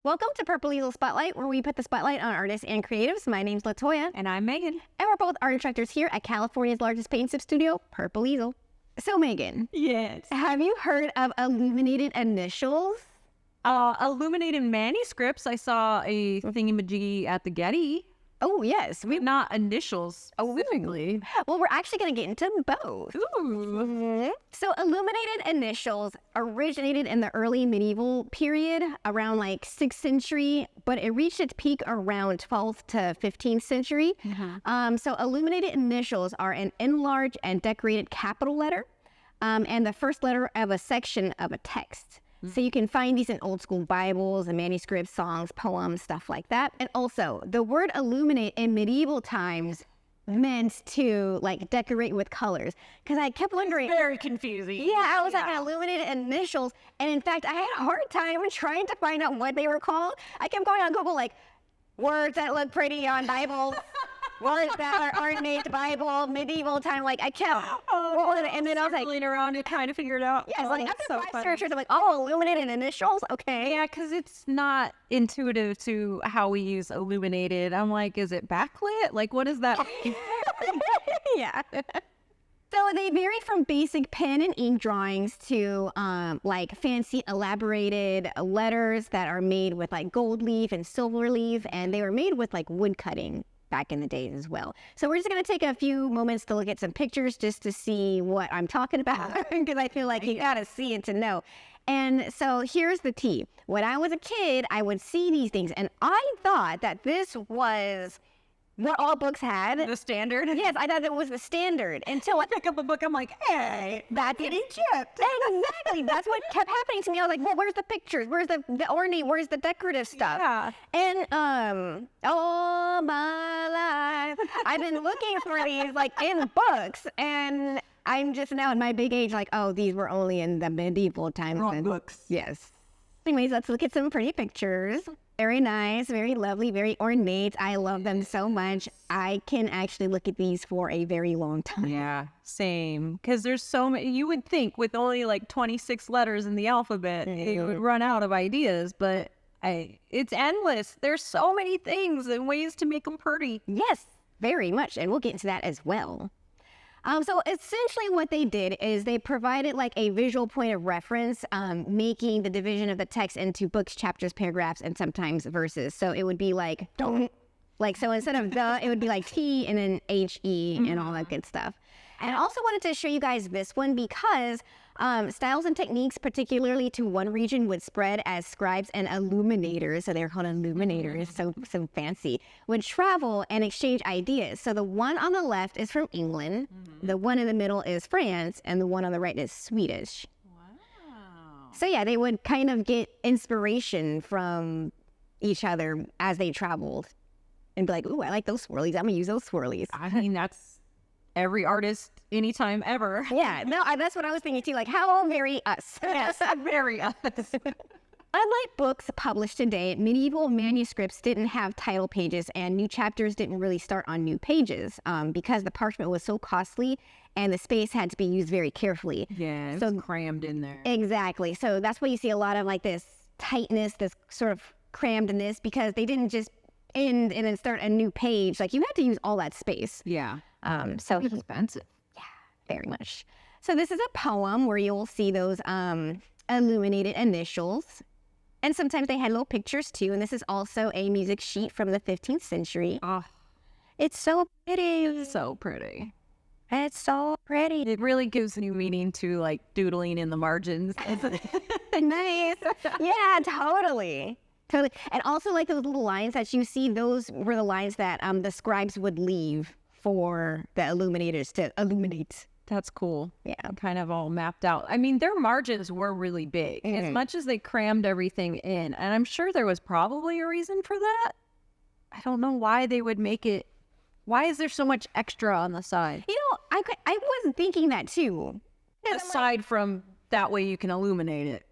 Welcome to Purple Easel Spotlight, where we put the spotlight on artists and creatives. My name's Latoya. And I'm Megan. And we're both art instructors here at California's largest paint sip studio, Purple Easel. So, Megan. Yes. Have you heard of Illuminated initials? Illuminated manuscripts. I saw a thingamajiggy at the Getty. Oh, yes. Not initials specifically. Well, we're actually going to get into both. Ooh. So, Illuminated initials originated in the early medieval period, around like 6th century, but it reached its peak around 12th to 15th century. So, Illuminated initials are an enlarged and decorated capital letter, and the first letter of a section of a text. So you can find these in old school Bibles and manuscripts, songs, poems, stuff like that. And also, the word illuminate in medieval times meant to like decorate with colors. Because I kept wondering. Very confusing. Yeah, I was like illuminated initials. And in fact, I had a hard time trying to find out what they were called. I kept going on Google like, words that look pretty on Bibles. Words that are ornate Bible, medieval time, like I kept rolling it, and then I was like, around to trying to figure it out. yeah, like after 5 searches, I'm like, oh, illuminated initials, okay. Yeah, because it's not intuitive to how we use illuminated. I'm like, is it backlit? Like, what is that? Yeah. So they vary from basic pen and ink drawings to like fancy elaborated letters that are made with like gold leaf and silver leaf, and they were made with like wood cutting back in the days as well. So we're just going to take a few moments to look at some pictures just to see what I'm talking about, because I feel like you got to see it to know. And so here's the tea. When I was a kid, I would see these things, and I thought that this was what all books had. The standard? Yes, I thought it was the standard until I pick up a book. I'm like, hey, that's in Egypt. Exactly. That's what kept happening to me. I was like, well, where's the pictures? Where's the ornate? Where's the decorative stuff? Yeah. And all my life, I've been looking for these like in books, and I'm just now in my big age like, oh, these were only in the medieval times. Wrong books. Yes. Anyways, let's look at some pretty pictures. Very nice, very lovely, very ornate. I love them so much. I can actually look at these for a very long time. Yeah, same. Because there's so many. You would think with only like 26 letters in the alphabet, it would run out of ideas, but it's endless. There's so many things and ways to make them pretty. Yes, very much. And we'll get into that as well. So essentially what they did is they provided like a visual point of reference, making the division of the text into books, chapters, paragraphs, and sometimes verses. So it would be like, don't, like, so instead of the, it would be like T and then H-E and all that good stuff. And I also wanted to show you guys this one because styles and techniques, particularly to one region, would spread as scribes and illuminators. So they're called illuminators, so fancy, would travel and exchange ideas. So the one on the left is from England, the one in the middle is France, and the one on the right is Swedish. Wow. So yeah, they would kind of get inspiration from each other as they traveled and be like, ooh, I like those swirlies. I'm gonna use those swirlies. I mean, that's every artist anytime ever. Yeah, no, that's what I was thinking too. Like, how very us. Yes, very us. Unlike books published today, medieval manuscripts didn't have title pages, and new chapters didn't really start on new pages because the parchment was so costly and the space had to be used very carefully. Yeah, it was crammed in there. Exactly. So that's why you see a lot of like this tightness, this sort of crammedness, because they didn't just end and then start a new page. Like, you had to use all that space. Yeah. So expensive. Yeah, very much. So this is a poem where you'll see those illuminated initials. And sometimes they had little pictures too. And this is also a music sheet from the 15th century. Oh, It's so pretty. so pretty. It's so pretty. It really gives new meaning to like doodling in the margins. Nice. Yeah, totally. Totally. And also like those little lines that you see, those were the lines that the scribes would leave for the illuminators to illuminate. That's cool. Yeah. Kind of all mapped out. I mean, their margins were really big, as much as they crammed everything in. And I'm sure there was probably a reason for that. I don't know why they would make it. Why is there so much extra on the side? You know, I was thinking that too. Aside from that way you can illuminate it.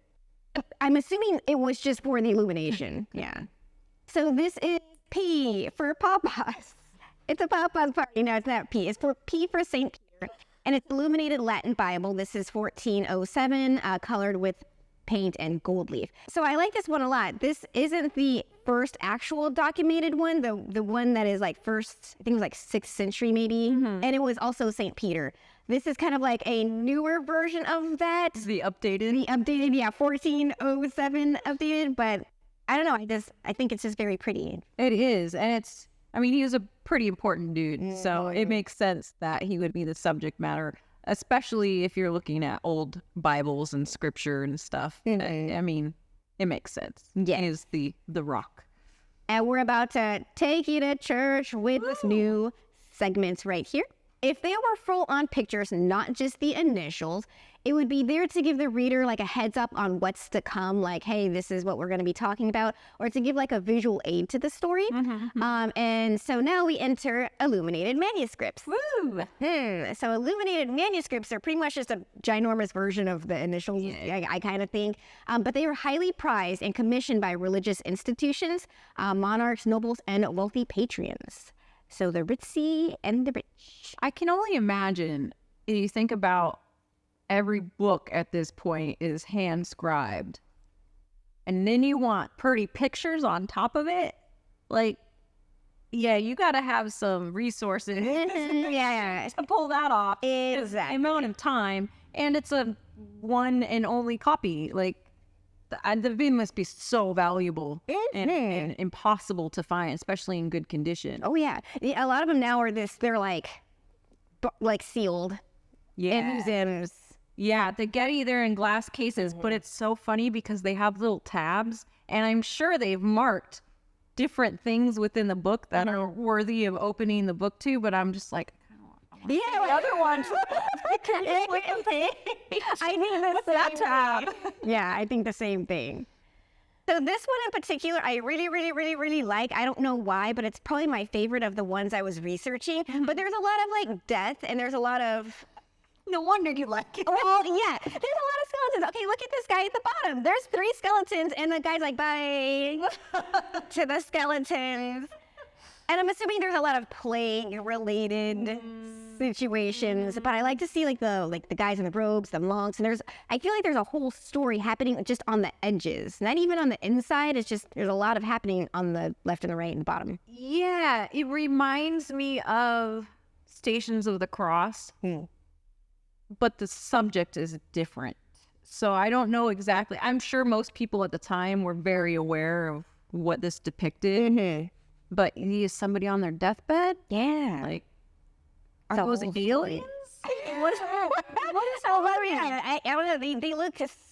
I'm assuming it was just for the illumination. Yeah. So this is P for Papas. It's a Papas party. No, it's not P. It's for P for St. Peter. And it's Illuminated Latin Bible. This is 1407, colored with paint and gold leaf. So I like this one a lot. This isn't the first actual documented one, the one that is like first, I think it was like 6th century maybe, and it was also St. Peter. This is kind of like a newer version of that. The updated? The updated, yeah, 1407 updated, but I don't know, I think it's just very pretty. It is, and he was a pretty important dude, so it makes sense that he would be the subject matter, especially if you're looking at old Bibles and scripture and stuff. I mean, it makes sense. Yeah. He's the rock. And we're about to take you to church with this new segment right here. If they were full-on pictures, not just the initials, it would be there to give the reader like a heads up on what's to come, like, hey, this is what we're going to be talking about, or to give like a visual aid to the story. And so now we enter illuminated manuscripts. Woo! So illuminated manuscripts are pretty much just a ginormous version of the initials, I kind of think. But they were highly prized and commissioned by religious institutions, monarchs, nobles, and wealthy patrons. So the ritzy and the rich. I can only imagine, if you think about every book at this point is hand scribed, and then you want pretty pictures on top of it. Like, yeah, you got to have some resources to pull that off. Exactly. Amount of time, and it's a one and only copy. Like, the video must be so valuable and impossible to find, especially in good condition. Oh yeah, a lot of them now are they're like sealed. In museums. Yeah, the Getty, they're in glass cases, but it's so funny because they have little tabs, and I'm sure they've marked different things within the book that are worthy of opening the book to, but I'm just like, the other one. I mean, that tab. Yeah, I think the same thing. So this one in particular, I really, really, really, really like. I don't know why, but it's probably my favorite of the ones I was researching. But there's a lot of like death, and there's a lot of. No wonder you like it. Well, yeah, there's a lot of skeletons. Okay, look at this guy at the bottom. There's 3 skeletons, and the guy's like, bye to the skeletons. And I'm assuming there's a lot of plague-related situations, but I like to see like the guys in the robes, the monks, and I feel like there's a whole story happening just on the edges, not even on the inside. It's just there's a lot of happening on the left and the right and the bottom. Yeah, it reminds me of Stations of the Cross, but the subject is different. So I don't know exactly. I'm sure most people at the time were very aware of what this depicted. But is somebody on their deathbed? Yeah. Like, are those aliens? What is I don't know.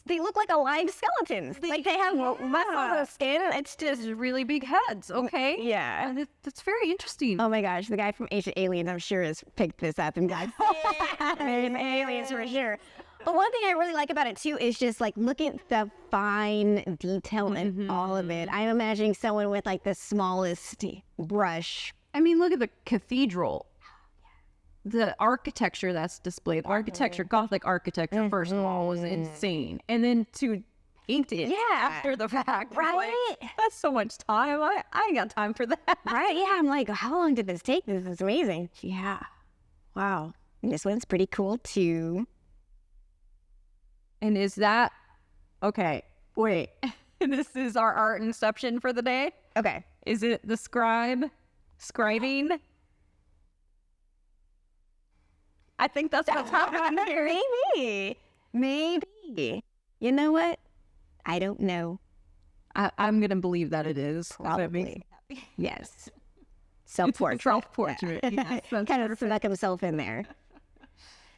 They look like alive skeletons. Like they have muscles and skin. It's just really big heads. Okay. Yeah. That's very interesting. Oh my gosh, the guy from Ancient Aliens, I'm sure, has picked this up and got aliens for sure. But one thing I really like about it too is just like look at the fine detail in all of it. I'm imagining someone with like the smallest brush. I mean, look at the cathedral. The architecture that's displayed, Gothic architecture, first of all, was insane. And then to paint it after the fact, right? Like, that's so much time. I ain't got time for that. Right? Yeah, I'm like, how long did this take? This is amazing. Yeah. Wow. And this one's pretty cool too. And is that, okay, wait, this is our art inception for the day? Okay. Is it the scribing? I think that's what's happening here. Maybe. You know what? I don't know. I'm going to believe that it is. Probably. Yes. Self-portrait. Self-portrait. Yeah. Kind of snuck himself in there.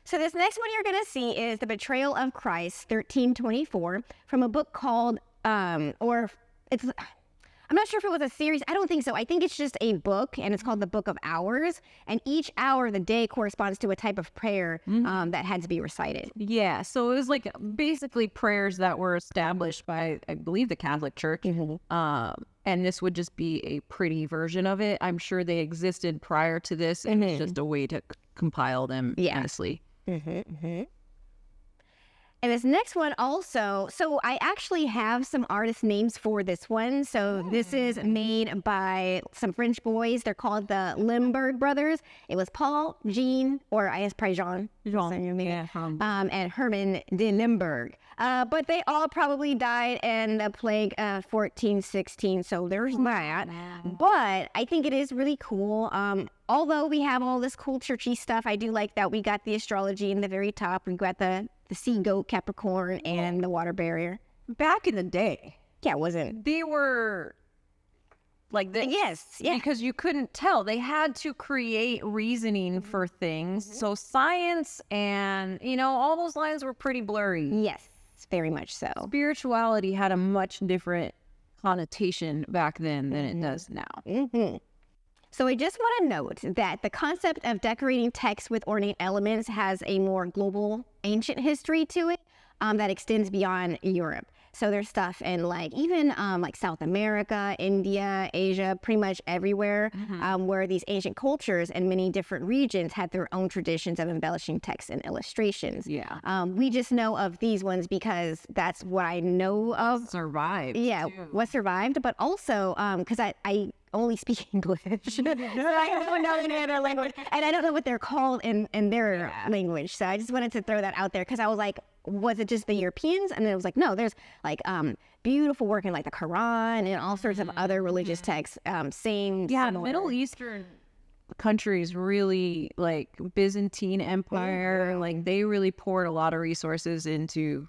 So this next one you're going to see is The Betrayal of Christ, 1324, from a book called, I'm not sure if it was a series. I don't think so. I think it's just a book, and it's called the Book of Hours. And each hour of the day corresponds to a type of prayer that had to be recited. Yeah, so it was like basically prayers that were established by, I believe, the Catholic Church. And this would just be a pretty version of it. I'm sure they existed prior to this, and it's just a way to compile them, honestly. And this next one also, so I actually have some artist names for this one. So this is made by some French boys. They're called the Limburg brothers. It was Paul, Jean, or I guess probably Jean. And Herman de Limburg. But they all probably died in the plague of 1416. So there's that. But I think it is really cool. Although we have all this cool churchy stuff, I do like that we got the astrology in the very top. We got the sea goat, Capricorn, and the water barrier. Back in the day. Yeah, it wasn't. They were like this. Yes, yeah. Because you couldn't tell. They had to create reasoning for things. So science and, all those lines were pretty blurry. Yes, very much so. Spirituality had a much different connotation back then than it does now. So I just want to note that the concept of decorating text with ornate elements has a more global, ancient history to it that extends beyond Europe. So there's stuff in even South America, India, Asia, pretty much everywhere where these ancient cultures and many different regions had their own traditions of embellishing text and illustrations. Yeah. We just know of these ones because that's what I know of. Survived. Yeah, too. what survived, but also because I only speak English. So I don't know any other language. And I don't know what they're called in their language. So I just wanted to throw that out there because I was like, was it just the Europeans? And then it was like, no, there's beautiful work in the Quran and all sorts of other religious texts. Yeah, Middle Eastern countries really, Byzantine Empire, they really poured a lot of resources into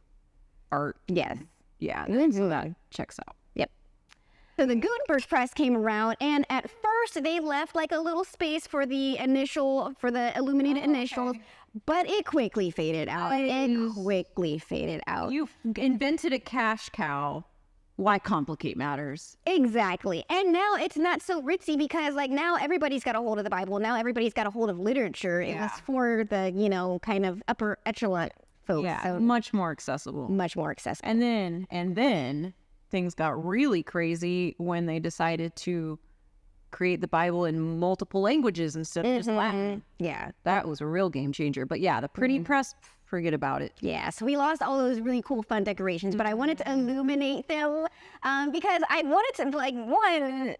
art. Yes. Yeah, that checks out. So the Gutenberg press came around, and at first they left a little space for the illuminated initials, but it quickly faded out. You've invented a cash cow. Why complicate matters? Exactly. And now it's not so ritzy because now everybody's got a hold of the Bible. Now everybody's got a hold of literature. It was for the, kind of upper echelon folks. Yeah, so much more accessible. Much more accessible. And then things got really crazy when they decided to create the Bible in multiple languages instead of just Latin. Yeah. That was a real game changer. But yeah, the printing press, forget about it. Yeah, so we lost all those really cool, fun decorations, but I wanted to illuminate them because I wanted to,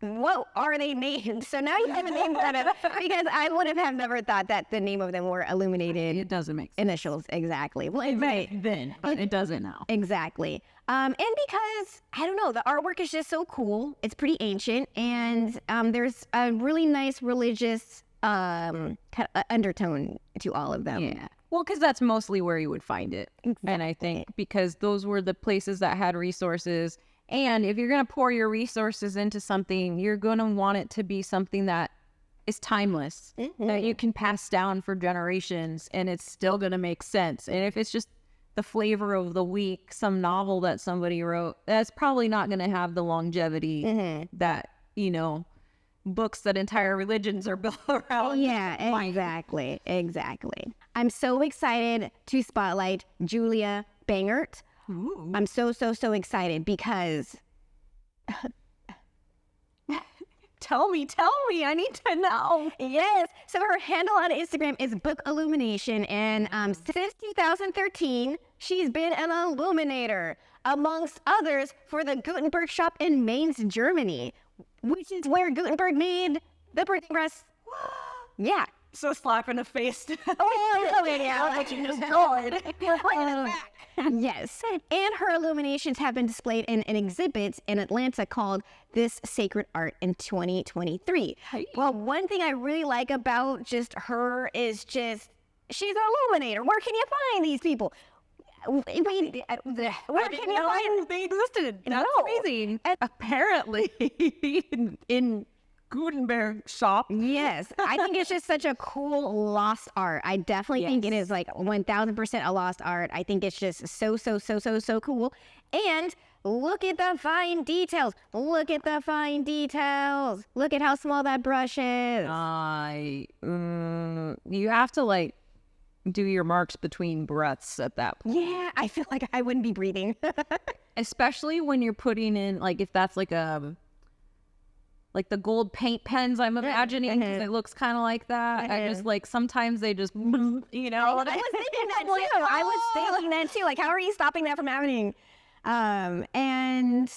what are they named? So now you have a name for them because I would have never thought that the name of them were Illuminated. It doesn't make sense. Initials, exactly. Well, it may then, but it doesn't now. Exactly. And because, I don't know, the artwork is just so cool. It's pretty ancient, and there's a really nice religious kind of undertone to all of them. Yeah. Well, because that's mostly where you would find it. Exactly. And I think because those were the places that had resources. And if you're going to pour your resources into something, you're going to want it to be something that is timeless, that you can pass down for generations, and it's still going to make sense. And if it's just the flavor of the week, some novel that somebody wrote, that's probably not going to have the longevity that, books that entire religions are built around. Oh, yeah, exactly. I'm so excited to spotlight Julia Bangert. Ooh. I'm so excited because tell me, I need to know. Yes, so her handle on Instagram is Book Illumination, and since 2013 she's been an illuminator, amongst others, for the Gutenberg shop in Mainz, Germany, which is where Gutenberg made the printing press. Yeah. So slap in the face. Yes. And her illuminations have been displayed in an exhibit in Atlanta called This Sacred Art in 2023. Hey. Well, one thing I really like about just her is she's an illuminator. Where can you find these people? Where can you find they existed? That's No. amazing. And apparently in Gutenberg shop. Yes, I think it's just such a cool lost art. I definitely think it is 1000% a lost art. I think it's just so cool. And look at the fine details. Look at how small that brush is. You have to do your marks between breaths at that point. Yeah, I feel like I wouldn't be breathing. Especially when you're putting in if that's like the gold paint pens I'm imagining, because it looks kind of like that. I just like, sometimes they just, you know. I was thinking that too. I was thinking that too. Like, how are you stopping that from happening? And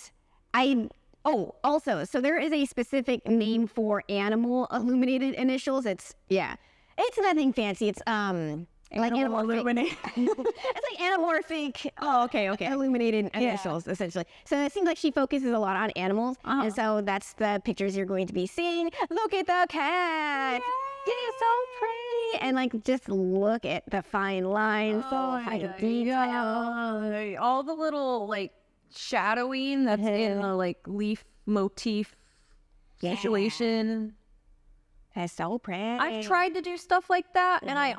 also, so there is a specific name for animal illuminated initials. It's nothing fancy. It's like anamorphic. It's like anamorphic. Oh, okay. Illuminated initials, essentially. So it seems like she focuses a lot on animals, and so that's the pictures you're going to be seeing. Look at the cat. It's so pretty, and like just look at the fine lines, fine detail. All the little like shadowing that's in the like leaf motif situation. That's so pretty. I've tried to do stuff like that, and I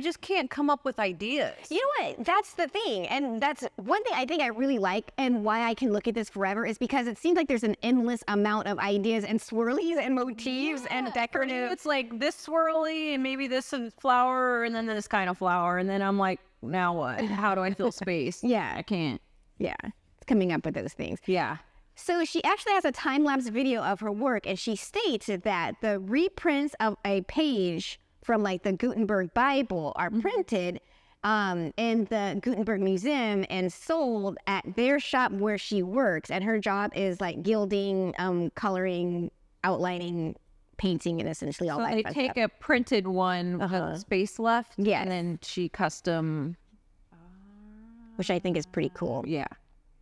just can't come up with ideas. You know what? That's the thing. And that's one thing I think I really like, and why I can look at this forever, is because it seems like there's an endless amount of ideas and swirlies and motifs and decorative. It's like this swirly, and maybe this flower, and then this kind of flower. And then I'm like, now what? How do I fill space? I can't. Yeah. It's coming up with those things. Yeah. So she actually has a time-lapse video of her work, and she states that the reprints of a page from like the Gutenberg Bible are printed in the Gutenberg Museum and sold at their shop where she works. And her job is like gilding, coloring, outlining, painting, and essentially all that they fun take stuff. a printed one with space left, and then she custom, which I think is pretty cool.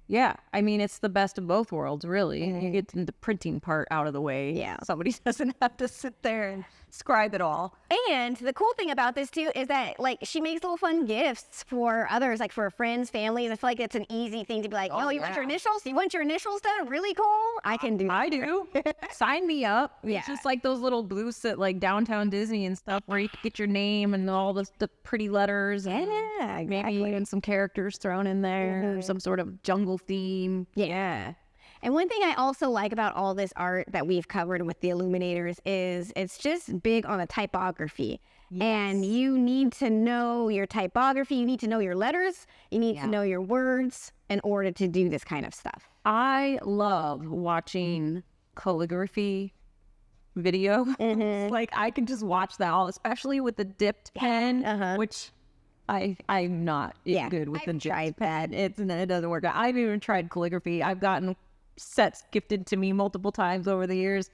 Yeah, I mean, it's the best of both worlds, really. You get the printing part out of the way. Yeah. Somebody doesn't have to sit there and scribe it all. And the cool thing about this, too, is that, like, she makes little fun gifts for others, like for friends, families. I feel like it's an easy thing to be like, you want your initials? You want your initials done? Really cool? I can do that. I do. Sign me up. Yeah. It's just like those little booths at, like, downtown Disney and stuff where you can get your name and all the pretty letters. Yeah, maybe and some characters thrown in there, some sort of jungle theme. Yeah. And one thing I also like about all this art that we've covered with the Illuminators is it's just big on the typography. And you need to know your typography. You need to know your letters. You need to know your words in order to do this kind of stuff. I love watching calligraphy video. Like, I can just watch that all, especially with the dipped pen, which I'm not good with the dipped pen. It doesn't work out. I've even tried calligraphy. I've gotten sets gifted to me multiple times over the years.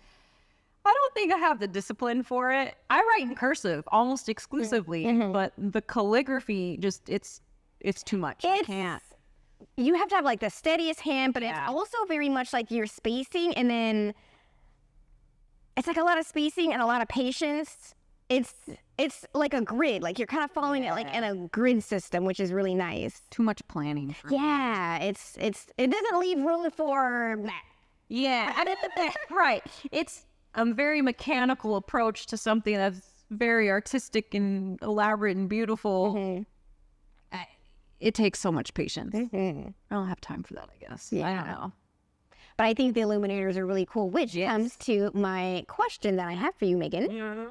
I don't think I have the discipline for it. I write in cursive almost exclusively, but the calligraphy just it's too much. I can't. You have to have like the steadiest hand, but it's also very much like your spacing, and then it's like a lot of spacing and a lot of patience. It's like a grid, like you're kind of following it like in a grid system, which is really nice. Too much planning. It doesn't leave room for that. Yeah, right. It's a very mechanical approach to something that's very artistic and elaborate and beautiful. It takes so much patience. I don't have time for that, I guess. I don't know. But I think the Illuminators are really cool, which comes to my question that I have for you, Megan.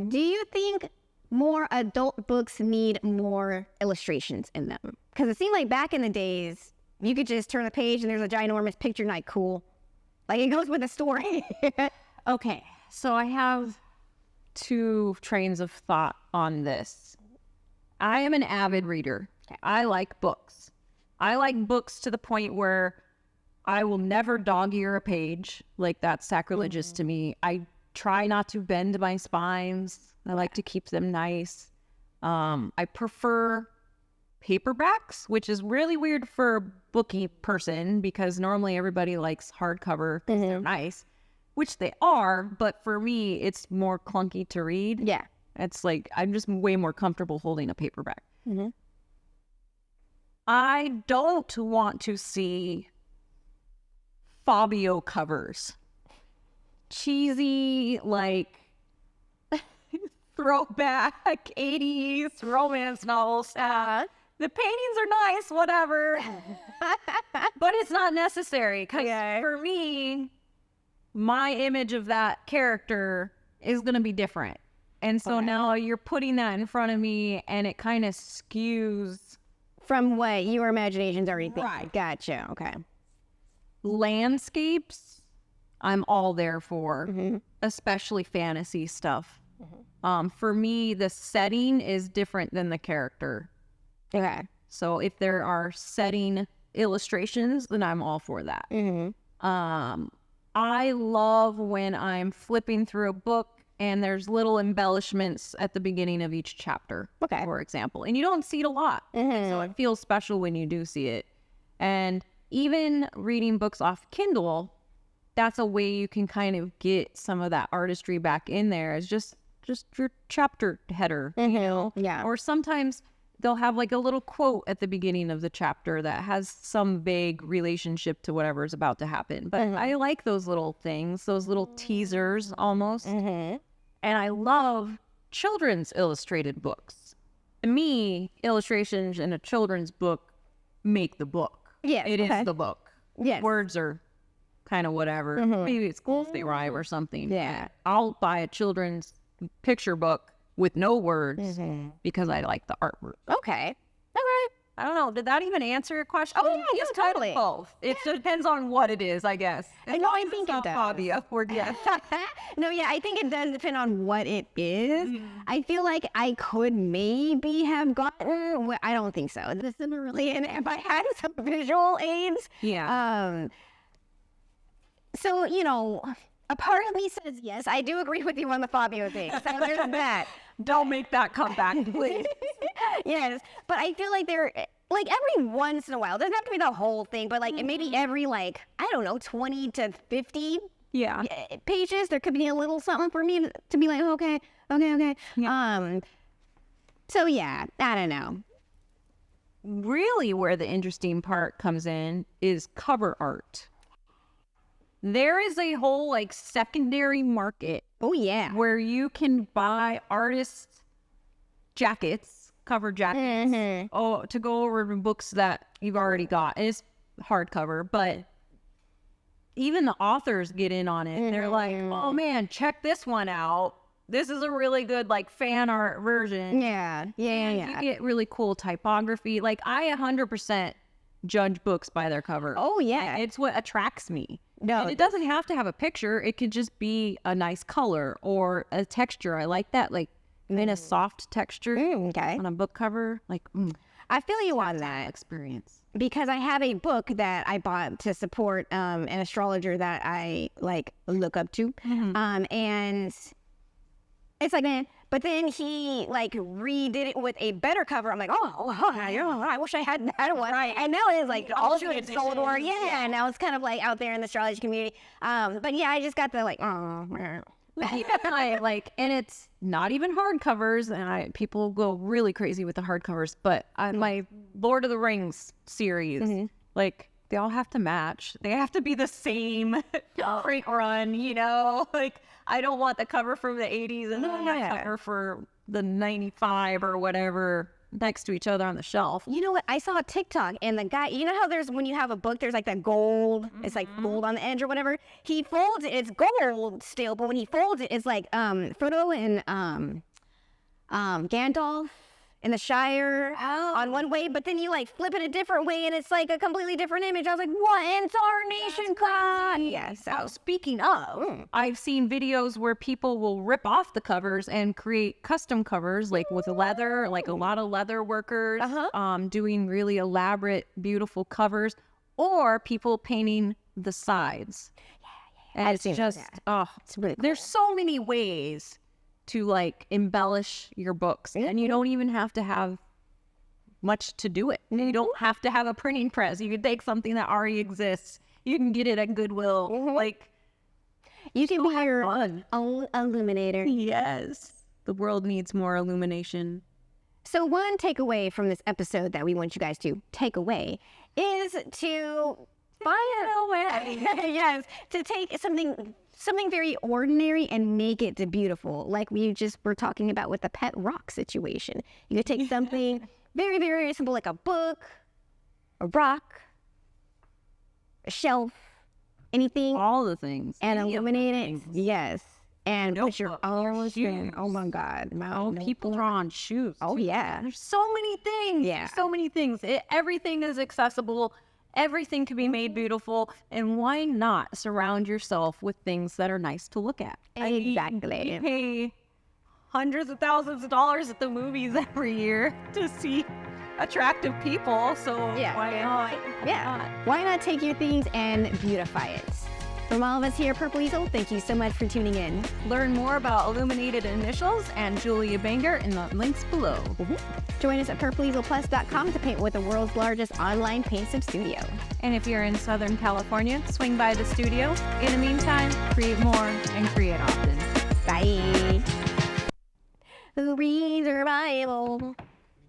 Do you think more adult books need more illustrations in them? Because it seemed like back in the days, you could just turn the page and there's a ginormous picture and like, cool. Like, it goes with the story. Okay, so I have two trains of thought on this. I am an avid reader. I like books. I like books to the point where I will never dog-ear a page. Like, that's sacrilegious to me. I try not to bend my spines. I like to keep them nice. I prefer paperbacks, which is really weird for a booky person because normally everybody likes hardcover because they're nice, which they are. But for me, it's more clunky to read. Yeah. It's like I'm just way more comfortable holding a paperback. I don't want to see Fabio covers. Cheesy, like throwback 80s romance novels. The paintings are nice, whatever. But it's not necessary because for me, my image of that character is going to be different. And so now you're putting that in front of me and it kind of skews from what your imagination's already thinking. Right. Gotcha. Okay. Landscapes I'm all there for, especially fantasy stuff. For me, the setting is different than the character. Okay. So if there are setting illustrations, then I'm all for that. I love when I'm flipping through a book and there's little embellishments at the beginning of each chapter, for example. And you don't see it a lot. So it feels special when you do see it. And even reading books off Kindle, that's a way you can kind of get some of that artistry back in there. It's just your chapter header, you know? Yeah. Or sometimes they'll have like a little quote at the beginning of the chapter that has some vague relationship to whatever's about to happen. But I like those little things, those little teasers almost. And I love children's illustrated books. To me, illustrations in a children's book make the book. Yeah, It is the book. Yes. Words are kind of whatever. Maybe it's cool if they rhyme or something. Yeah. I'll buy a children's picture book with no words because I like the artwork. Okay. All right. I don't know. Did that even answer your question? Oh, yeah, It's no, totally. both. It depends on what it is, I guess. I know, I think it does. Hobby upward, yes. No, yeah, I think it does depend on what it is. I feel like I could maybe have gotten, well, I don't think so. This isn't really, and if I had some visual aids. Yeah. So, you know, a part of me says yes. I do agree with you on the Fabio thing. So there's that. Don't make that come back, please. Yes, but I feel like they're like every once in a while. It doesn't have to be the whole thing, but like maybe every like I don't know 20 to 50 pages, there could be a little something for me to be like okay. Yeah. So yeah, I don't know. Really, where the interesting part comes in is cover art. There is a whole like secondary market. Oh yeah. Where you can buy artists' jackets, cover jackets, to go over books that you've already got. And it's hardcover, but even the authors get in on it. They're like, oh man, check this one out. This is a really good like fan art version. Yeah. You get really cool typography. Like I 100% judge books by their cover. Oh yeah. It's what attracts me. No, and it doesn't have to have a picture. It could just be a nice color or a texture. I like that, like in a soft texture on a book cover. Like, I feel you on that experience because I have a book that I bought to support an astrologer that I like look up to, and it's like, man. But then he like redid it with a better cover. I'm like, I wish I had that one. Right. And now it's like all of it's sold or and now it's kind of like out there in the astrology community. But yeah, I just got the like, like, and it's not even hardcovers, and people go really crazy with the hardcovers. But my Lord of the Rings series, like they all have to match. They have to be the same run, you know, like. I don't want the cover from the 80s and the cover for the 95 or whatever next to each other on the shelf. You know what? I saw a TikTok and the guy, you know how there's when you have a book, there's like that gold, it's like gold on the edge or whatever. He folds it, it's gold still, but when he folds it, it's like Frodo and Gandalf in the Shire on one way, but then you like flip it a different way and it's like a completely different image. I was like, what in tarnation God? Yeah, so speaking of, I've seen videos where people will rip off the covers and create custom covers like with leather, like a lot of leather workers doing really elaborate, beautiful covers, or people painting the sides. And it's just, it's really cool. There's so many ways to like embellish your books and you don't even have to have much to do it. You don't have to have a printing press. You can take something that already exists. You can get it at Goodwill. Like you can be your own illuminator. Yes. The world needs more illumination. So one takeaway from this episode that we want you guys to take away is to find a way. Yes, to take something very ordinary and make it beautiful, like we just were talking about with the pet rock situation. You could take something very, very simple, like a book, a rock, a shelf, anything. All the things. And illuminate it. Yes. And put your own shoes. Oh my God. People draw on shoes. Oh yeah. There's so many things. Yeah. So many things. Everything is accessible. Everything can be made beautiful, and why not surround yourself with things that are nice to look at? Exactly. We pay hundreds of thousands of dollars at the movies every year to see attractive people, so why not? Why not take your things and beautify it? From all of us here at Purple Easel, thank you so much for tuning in. Learn more about Illuminated Initials and Julia Bangert in the links below. Join us at purpleeselplus.com to paint with the world's largest online paint sim studio. And if you're in Southern California, swing by the studio. In the meantime, create more and create often. Bye. Read your Bible.